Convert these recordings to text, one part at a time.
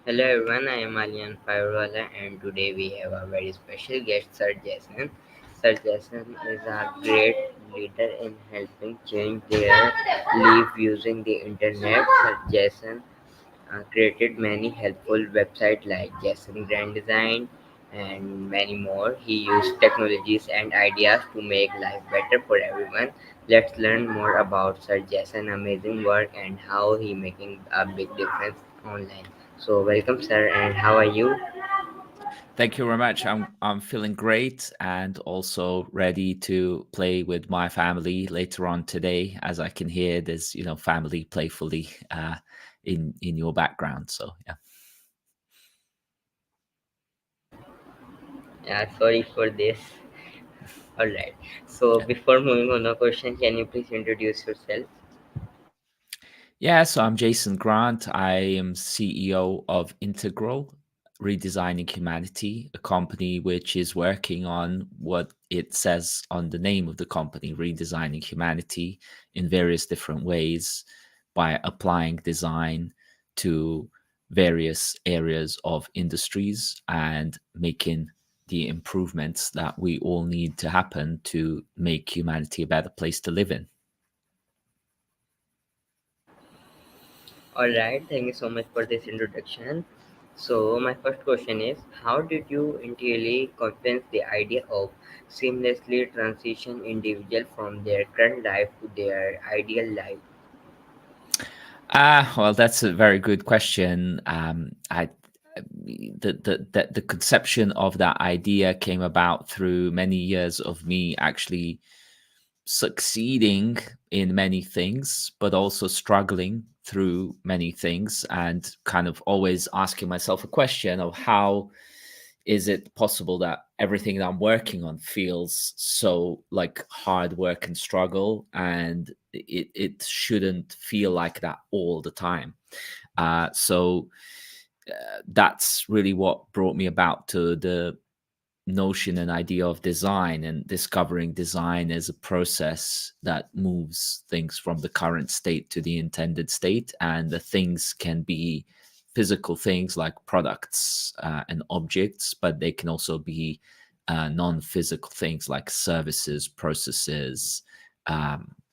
Hello everyone, I am Alyan Fiverrwala and today we have a very special guest, Sir Jason. Sir Jason is a great leader in helping change their life using the internet. Sir Jason created many helpful websites like Jason Grand Design and many more. He used technologies and ideas to make life better for everyone. Let's learn more about Sir Jason's amazing work and how he making a big difference online. So welcome sir and how are you? Thank you very much. I'm feeling great and also ready to play with my family later on today. As I can hear, there's family playfully in your background. So yeah. Yeah, sorry for this. Alright. So before moving on a question, can you please introduce yourself? Yeah, so I'm Jason Grant. I am CEO of Integral, Redesigning Humanity, a company which is working on what it says on the name of the company, redesigning humanity in various different ways by applying design to various areas of industries and making the improvements that we all need to happen to make humanity a better place to live in. Alright, thank you so much for this introduction. So my first question is how did you entirely convince the idea of seamlessly transition individual from their current life to their ideal life? Well, that's a very good question. The conception of that idea came about through many years of me actually succeeding in many things, but also struggling through many things, and kind of always asking myself a question of how is it possible that everything that I'm working on feels so like hard work and struggle, and it shouldn't feel like that all the time. That's really what brought me about to the notion and idea of design, and discovering design as a process that moves things from the current state to the intended state. And the things can be physical things like products and objects, but they can also be non-physical things like services, processes,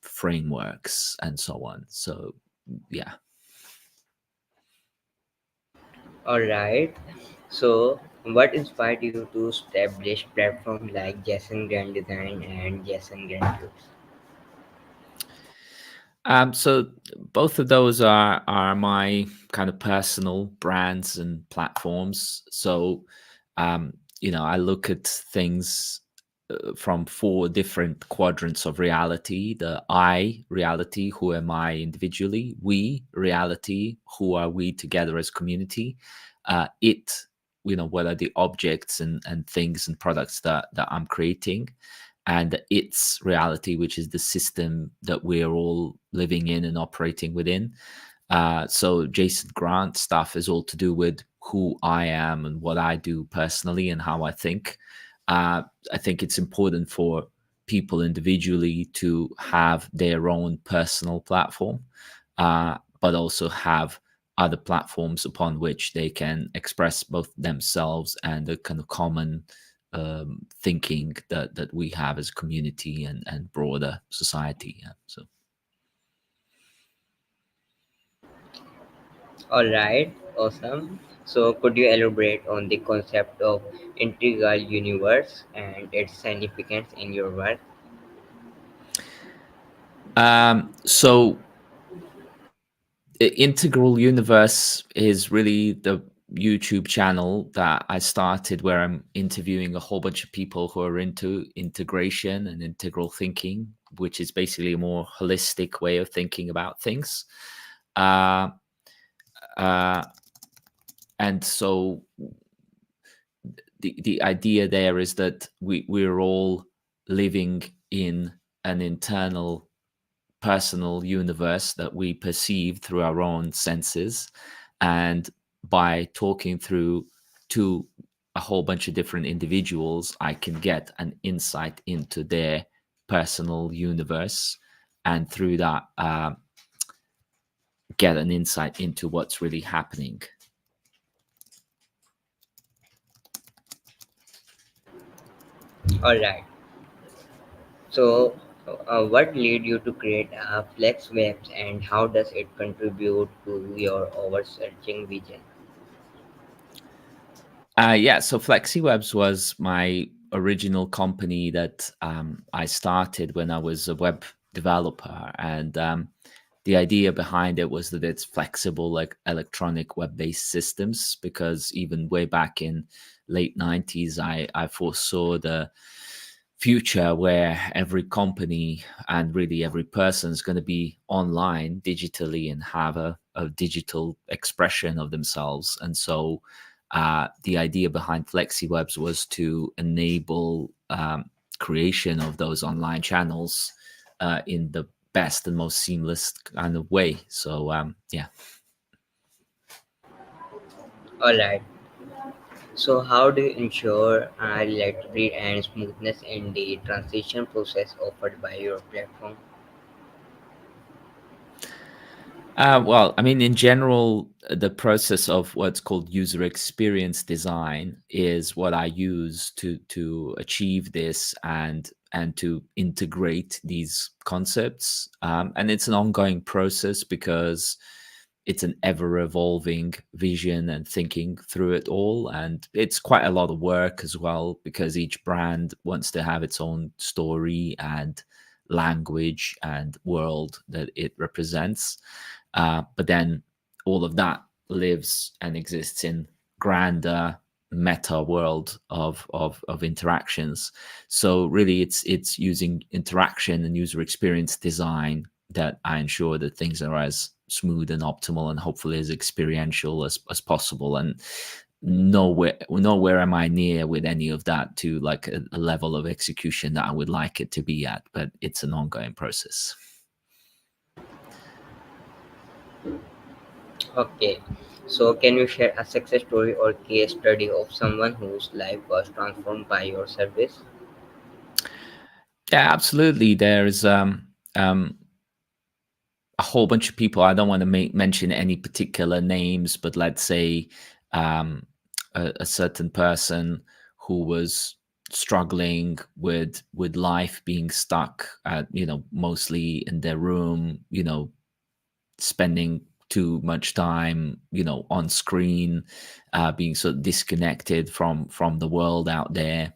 frameworks, and so on. So yeah. Alright. So what inspired you to establish platform like Jason Grand Design and Jason Grand Tools? So both of those are my kind of personal brands and platforms. So I look at things from four different quadrants of reality: the I reality, who am I individually; we reality, who are we together as community; it, what are the objects and things and products that I'm creating; and its reality, which is the system that we're all living in and operating within. So Jason Grant stuff is all to do with who I am and what I do personally and how I think. I think it's important for people individually to have their own personal platform, but also have other platforms upon which they can express both themselves and the kind of common thinking that we have as a community and broader society. Yeah. So All right, awesome. So, could you elaborate on the concept of integral universe and its significance in your work? so Integral Universe is really the YouTube channel that I started, where I'm interviewing a whole bunch of people who are into integration and integral thinking, which is basically a more holistic way of thinking about things. Uh, uh, and so the idea there is that we're all living in an internal personal universe that we perceive through our own senses, and by talking through to a whole bunch of different individuals, I can get an insight into their personal universe, and through that get an insight into what's really happening. All right. So, what led you to create flexwebs, and how does it contribute to your oversearching vision? Yeah, so FlexiWebs was my original company that I started when I was a web developer, and the idea behind it was that it's flexible, like electronic web-based systems. Because even way back in late 90s, I foresaw the future where every company and really every person is going to be online digitally and have a digital expression of themselves. And so the idea behind FlexiWebs was to enable creation of those online channels in the best and most seamless kind of way. So yeah. All right. So, how do you ensure reliability and smoothness in the transition process offered by your platform? Well, I mean, in general, the process of what's called user experience design is what I use to achieve this and to integrate these concepts. And it's an ongoing process because it's an ever evolving vision and thinking through it all. And it's quite a lot of work as well because each brand wants to have its own story and language and world that it represents. But then all of that lives and exists in grander meta world of interactions. So really it's using interaction and user experience design that I ensure that things are as smooth and optimal and hopefully as experiential as possible. And nowhere am I near with any of that to like a level of execution that I would like it to be at, but it's an ongoing process. Okay. So, can you share a success story or case study of someone whose life was transformed by your service? Yeah, absolutely. There's a whole bunch of people. I don't want to mention any particular names, but let's say a certain person who was struggling with life, being stuck at, mostly in their room, spending too much time, on screen, being sort of disconnected from the world out there,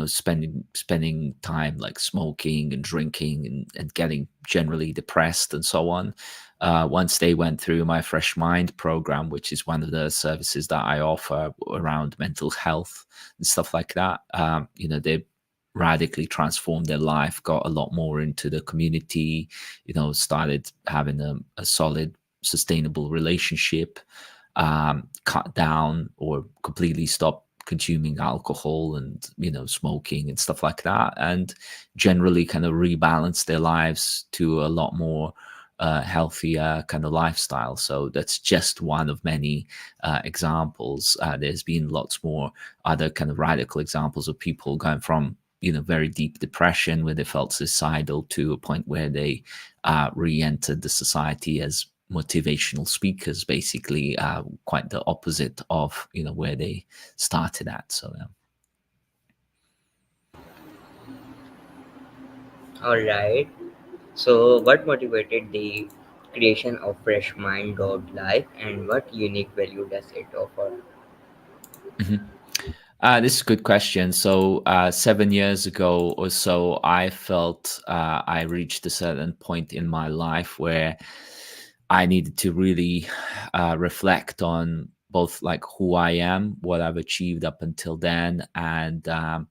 spending time like smoking and drinking and getting generally depressed and so on. Once they went through my Fresh Mind program, which is one of the services that I offer around mental health and stuff like that, they radically transformed their life, got a lot more into the community, started having a solid, sustainable relationship, cut down or completely stop consuming alcohol and smoking and stuff like that, and generally kind of rebalance their lives to a lot more healthier kind of lifestyle. So that's just one of many examples. There's been lots more other kind of radical examples of people going from very deep depression where they felt suicidal to a point where they re-entered the society as motivational speakers, basically quite the opposite of where they started at. So All right. So, what motivated the creation of freshmind.life, and what unique value does it offer? Mhm. This is a good question. So 7 years ago or so, I felt I reached a certain point in my life where I needed to really reflect on both like who I am, what I've achieved up until then, um,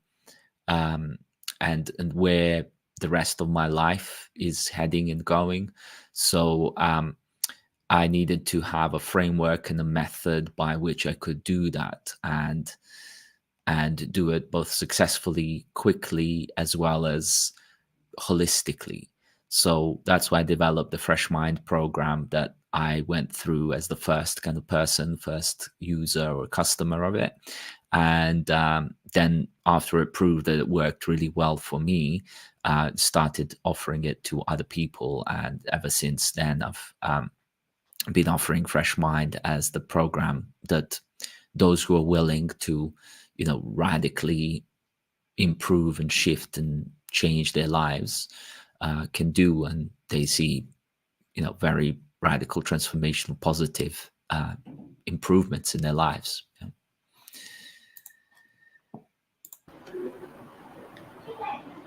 and where the rest of my life is heading and going. So I needed to have a framework and a method by which I could do that and do it both successfully, quickly, as well as holistically. So that's why I developed the Fresh Mind program that I went through as the first kind of person, first user or customer of it. And then after it proved that it worked really well for me, started offering it to other people. And ever since then, I've been offering Fresh Mind as the program that those who are willing to, radically, improve and shift and change their lives can do, and they see, very radical, transformational, positive improvements in their lives. Yeah.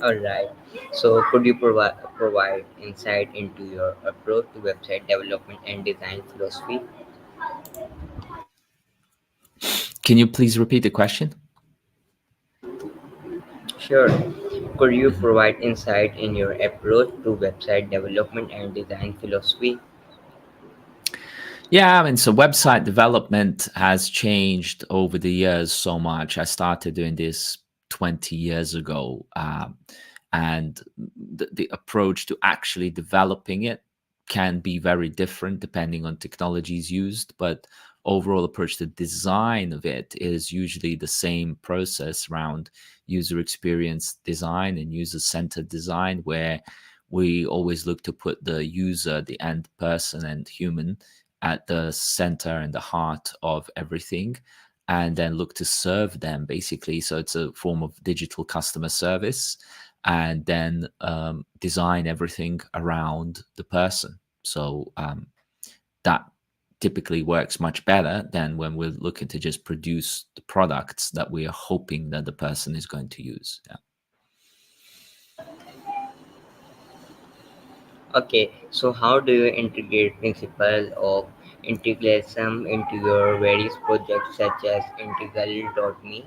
All right. So, could you provide insight into your approach to website development and design philosophy? Can you please repeat the question? Sure. Could you Mhm. provide insight in your approach to website development and design philosophy? Yeah, I mean, so website development has changed over the years so much. I started doing this 20 years ago. And the approach to actually developing it can be very different depending on technologies used. But overall approach to design of it is usually the same process around user experience design and user centered design, where we always look to put the user, the end person and human, at the center and the heart of everything, and then look to serve them basically. So it's a form of digital customer service, and then design everything around the person. So that typically works much better than when we're looking to just produce the products that we are hoping that the person is going to use. Yeah. Okay, so how do you integrate principle of integralism into your various projects such as integral.me?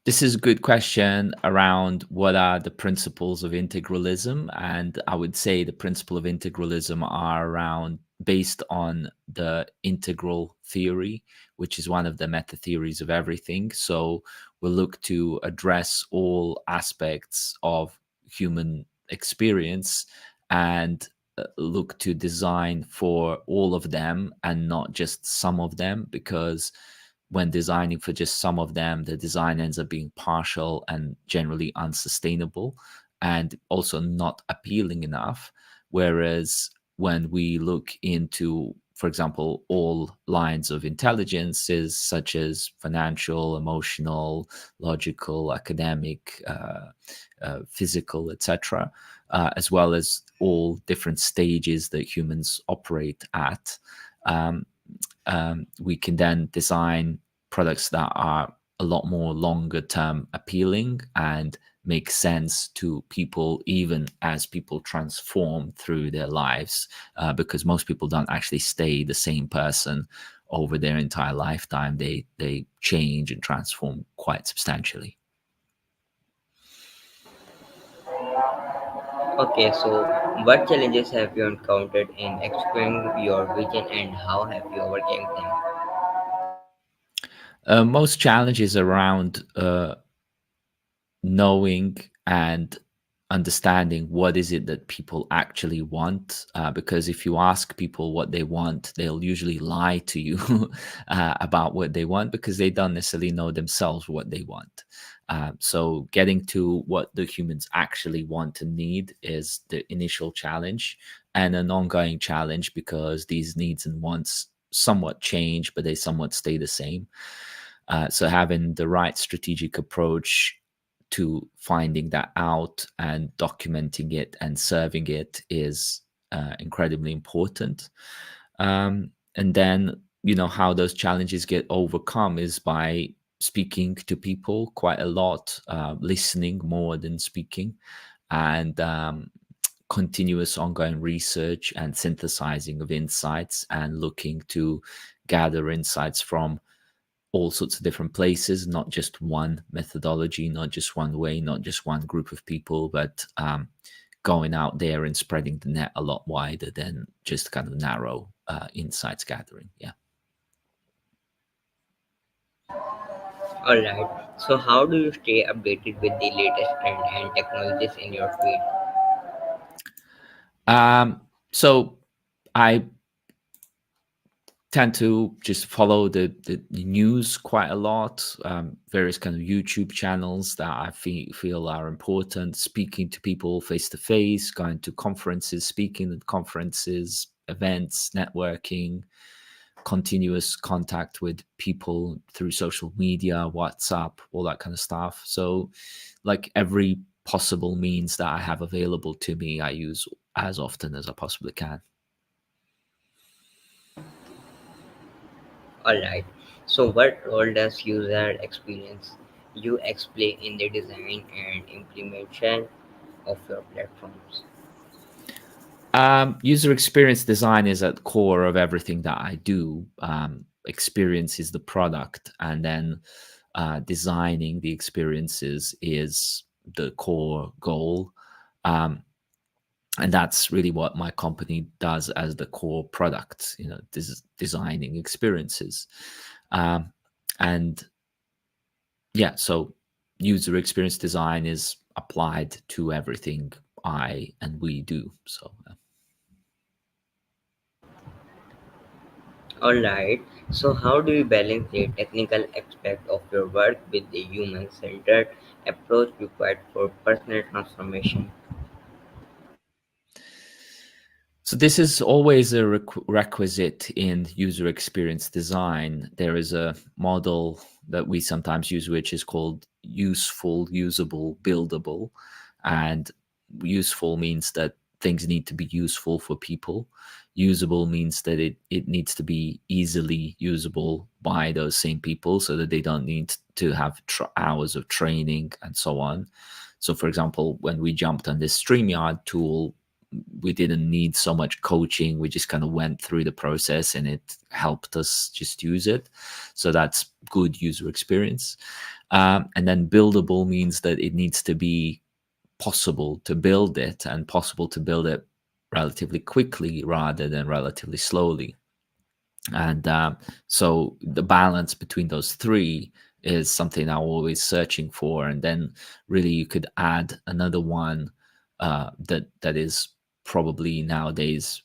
This is a good question around what are the principles of integralism. And I would say the principle of integralism are around based on the integral theory, which is one of the meta theories of everything. So we'll look to address all aspects of human experience and look to design for all of them and not just some of them, because when designing for just some of them, the design ends up being partial and generally unsustainable and also not appealing enough. Whereas when we look into, for example, all lines of intelligences such as financial, emotional, logical, academic, physical, etc., as well as all different stages that humans operate at, um, we can then design products that are a lot more longer term appealing and make sense to people even as people transform through their lives, because most people don't actually stay the same person over their entire lifetime. They change and transform quite substantially. Okay, so what challenges have you encountered in executing your vision and how have you overcome them? Most challenges around knowing and understanding what is it that people actually want, because if you ask people what they want, they'll usually lie to you about what they want, because they don't necessarily know themselves what they want. So getting to what the humans actually want and need is the initial challenge, and an ongoing challenge because these needs and wants somewhat change but they somewhat stay the same. So having the right strategic approach to finding that out and documenting it and serving it is incredibly important. And then, how those challenges get overcome is by speaking to people quite a lot, listening more than speaking, and continuous ongoing research and synthesizing of insights and looking to gather insights from all sorts of different places, not just one methodology, not just one way, not just one group of people, but going out there and spreading the net a lot wider than just kind of narrow insights gathering. Yeah. Alright, so how do you stay updated with the latest trend and technologies in your field? So I tend to just follow the news quite a lot, various kind of YouTube channels that I feel are important, speaking to people face to face, going to conferences, speaking at conferences, events, networking, continuous contact with people through social media, WhatsApp, all that kind of stuff. So, like every possible means that I have available to me, I use as often as I possibly can. Alright. So what role does user experience you explain in the design and implementation of your platforms? User experience design is at the core of everything that I do. Experience is the product, and then designing the experiences is the core goal. Um, and that's really what my company does as the core product. This is designing experiences. Um, and yeah, so user experience design is applied to everything I and we do. So Alright. So how do you balance the technical aspect of your work with the human centered approach required for personal transformation? So this is always a requisite in user experience design. There is a model that we sometimes use, which is called useful, usable, buildable. And useful means that things need to be useful for people. Usable means that it needs to be easily usable by those same people so that they don't need to have hours of training and so on. So, for example, when we jumped on this StreamYard tool, we didn't need so much coaching. We just kind of went through the process and it helped us just use it. So that's good user experience. And then buildable means that it needs to be possible to build it and possible to build it relatively quickly rather than relatively slowly. And so the balance between those three is something I'm always searching for. And then really you could add another one that is probably nowadays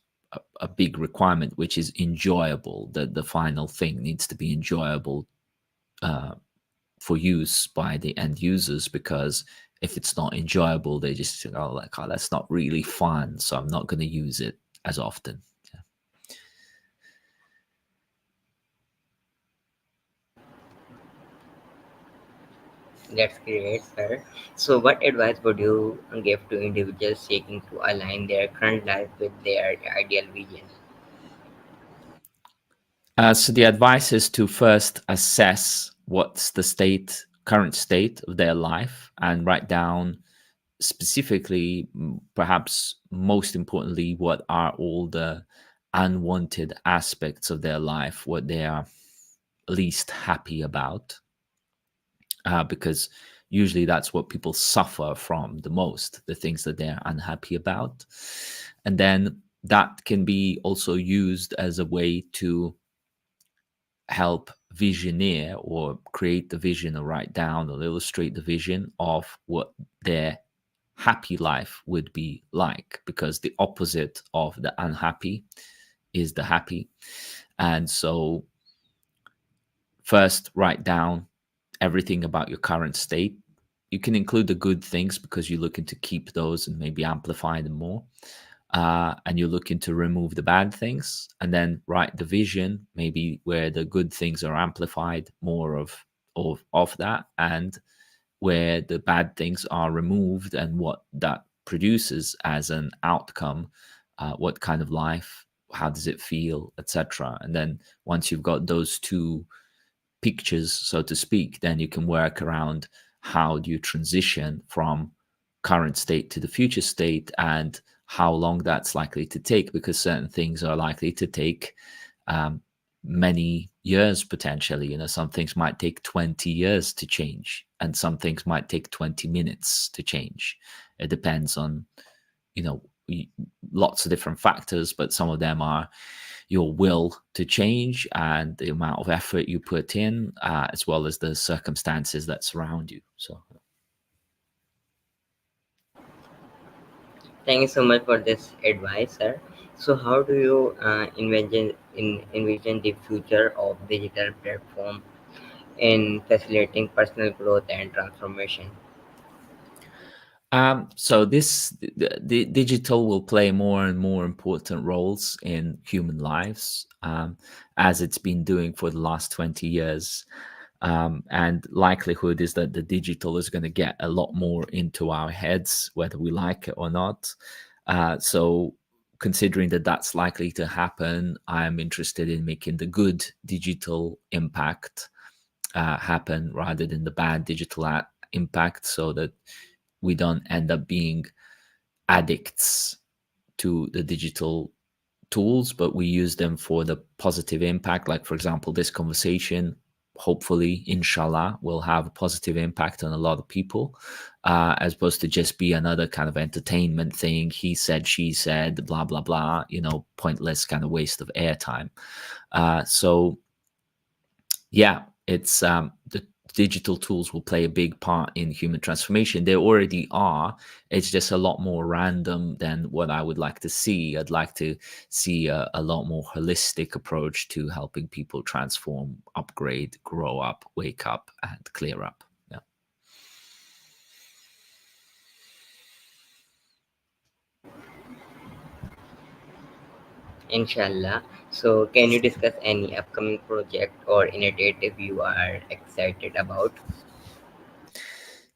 a big requirement, which is enjoyable. That the final thing needs to be enjoyable uh, for use by the end users, because if it's not enjoyable, they just think, oh, like, oh, that's not really fun, so I'm not going to use it as often. Yeah. That's great, sir. So what advice would you give to individuals seeking to align their current life with their ideal vision? So the advice is to first assess what's the current state of their life, and write down specifically, perhaps most importantly, what are all the unwanted aspects of their life, what they are least happy about, because usually that's what people suffer from the most, the things that they're unhappy about. And then that can be also used as a way to help visioneer or create the vision or write down or illustrate the vision of what their happy life would be like, because the opposite of the unhappy is the happy. And so first write down everything about your current state. You can include the good things because you're looking to keep those and maybe amplify them more. And you're looking to remove the bad things, and then write the vision, maybe where the good things are amplified more of that, and where the bad things are removed, and what that produces as an outcome, what kind of life, how does it feel, etc. And then once you've got those two pictures, so to speak, then you can work around how do you transition from current state to the future state, and how long that's likely to take, because certain things are likely to take um, many years potentially. Some things might take 20 years to change, and some things might take 20 minutes to change. It depends on, you know, lots of different factors, but some of them are your will to change and the amount of effort you put in, as well as the circumstances that surround you. So, Thank you so much for this advice, sir. So how do you envision the future of digital platform in facilitating personal growth and transformation? So the digital will play more and more important roles in human lives, as it's been doing for the last 20 years. And likelihood is that the digital is going to get a lot more into our heads, whether we like it or not. So considering that that's likely to happen, I'm interested in making the good digital impact happen rather than the bad digital impact, so that we don't end up being addicts to the digital tools, but we use them for the positive impact. Like, for example, this conversation, hopefully, inshallah, will have a positive impact on a lot of people, as opposed to just be another kind of entertainment thing. He said, she said, blah, blah, blah, pointless kind of waste of airtime. So yeah, it's the digital tools will play a big part in human transformation. They already are. It's just a lot more random than what I would like to see. I'd like to see a lot more holistic approach to helping people transform, upgrade, grow up, wake up, and clear up. Yeah. Inshallah. So, can you discuss any upcoming project or initiative you are excited about?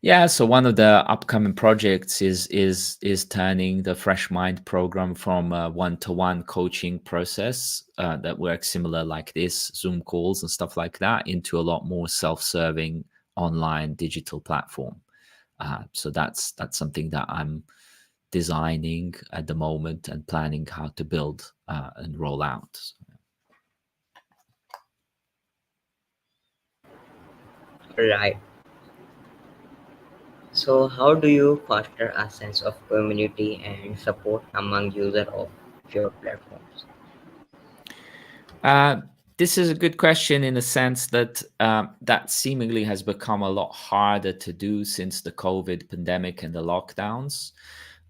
Yeah, so one of the upcoming projects is turning the Fresh Mind program from a one-to-one coaching process that works similar like this, Zoom calls and stuff like that, into a lot more self-serving online digital platform. So that's something that I'm designing at the moment and planning how to build and roll out. Right. So, how do you foster a sense of community and support among users of your platforms? Uh, this is a good question in the sense that that seemingly has become a lot harder to do since the COVID pandemic and the lockdowns.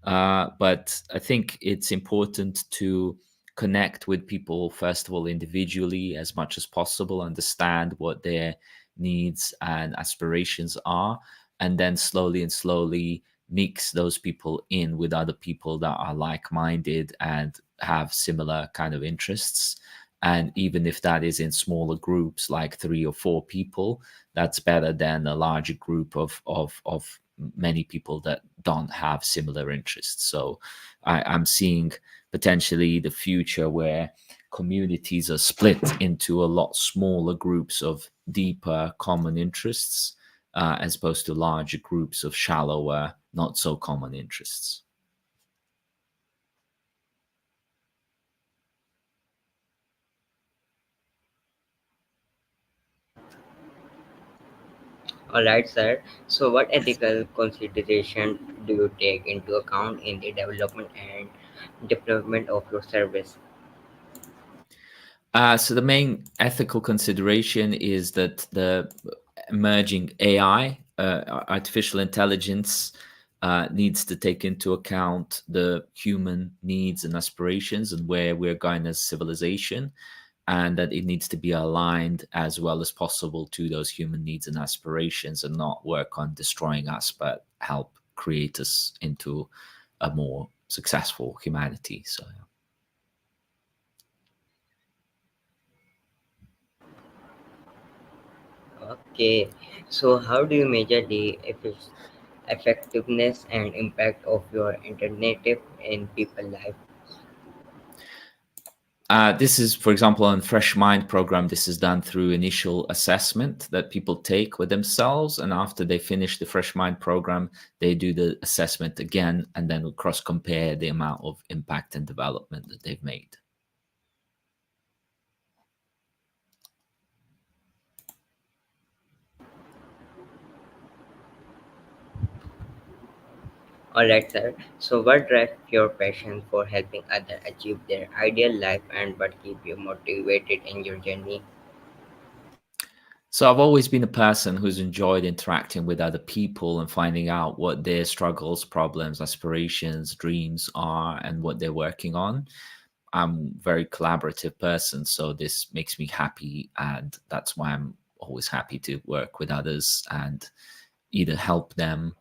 But I think it's important to connect with people, first of all, individually as much as possible, understand what their needs and aspirations are, and then slowly and slowly mix those people in with other people that are like minded and have similar kind of interests. And even if that is in smaller groups, like 3 or 4 people, that's better than a larger group of many people that don't have similar interests. So I'm seeing potentially the future where communities are split into a lot smaller groups of deeper common interests, as opposed to larger groups of shallower, not so common interests. Alright, sir. So, what ethical consideration do you take into account in the development and deployment of your service? So the main ethical consideration is that the emerging AI, artificial intelligence, needs to take into account the human needs and aspirations and where we're going as civilization, and that it needs to be aligned as well as possible to those human needs and aspirations, and not work on destroying us, but help create us into a more successful humanity. So Okay. So, how do you measure the effectiveness and impact of your alternative in people life? this is, for example, on Fresh Mind program, this is done through initial assessment that people take with themselves. And after they finish the Fresh Mind program, they do the assessment again and then cross compare the amount of impact and development that they've made. Alright, sir. So, what drives your passion for helping others achieve their ideal life and what keep you motivated in your journey? So I've always been a person who's enjoyed interacting with other people and finding out what their struggles, problems, aspirations, dreams are and what they're working on. I'm a very collaborative person, so this makes me happy, and that's why I'm always happy to work with others and either help them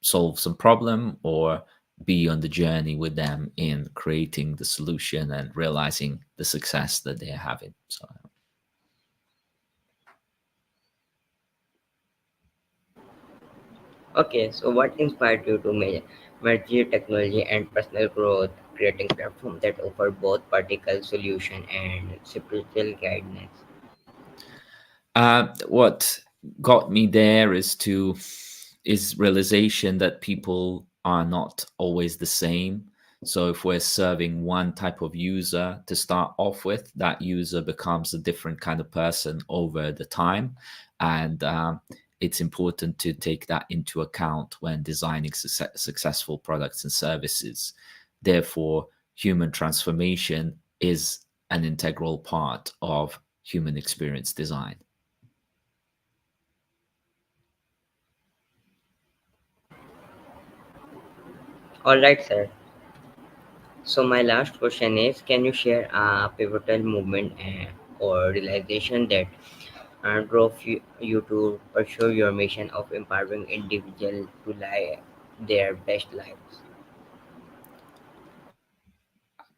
solve some problem or be on the journey with them in creating the solution and realizing the success that they're having. So Okay, so what inspired you to merge technology and personal growth, creating platforms that offer both practical solution and spiritual guidance? what got me there is realization that people are not always the same. So if we're serving one type of user to start off with, that user becomes a different kind of person over the time, and it's important to take that into account when designing successful products and services. Therefore, human transformation is an integral part of human experience design. All right, sir. So my last question is, can you share a pivotal moment or realization that drove you to pursue your mission of empowering individuals to live their best lives?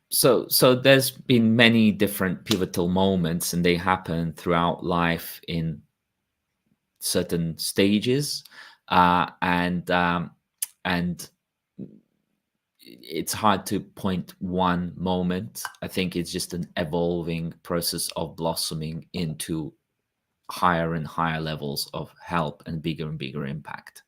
So there's been many different pivotal moments, and they happen throughout life in certain stages, and it's hard to point one moment. I think it's just an evolving process of blossoming into higher and higher levels of help and bigger impact.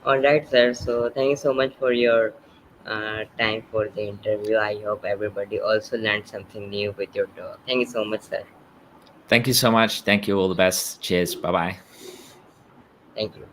All right, sir. So thank you so much for your time for the interview. I hope everybody also learned something new with your talk. Thank you so much, sir. Thank you so much. Thank you. All the best. Cheers. Bye bye. Thank you.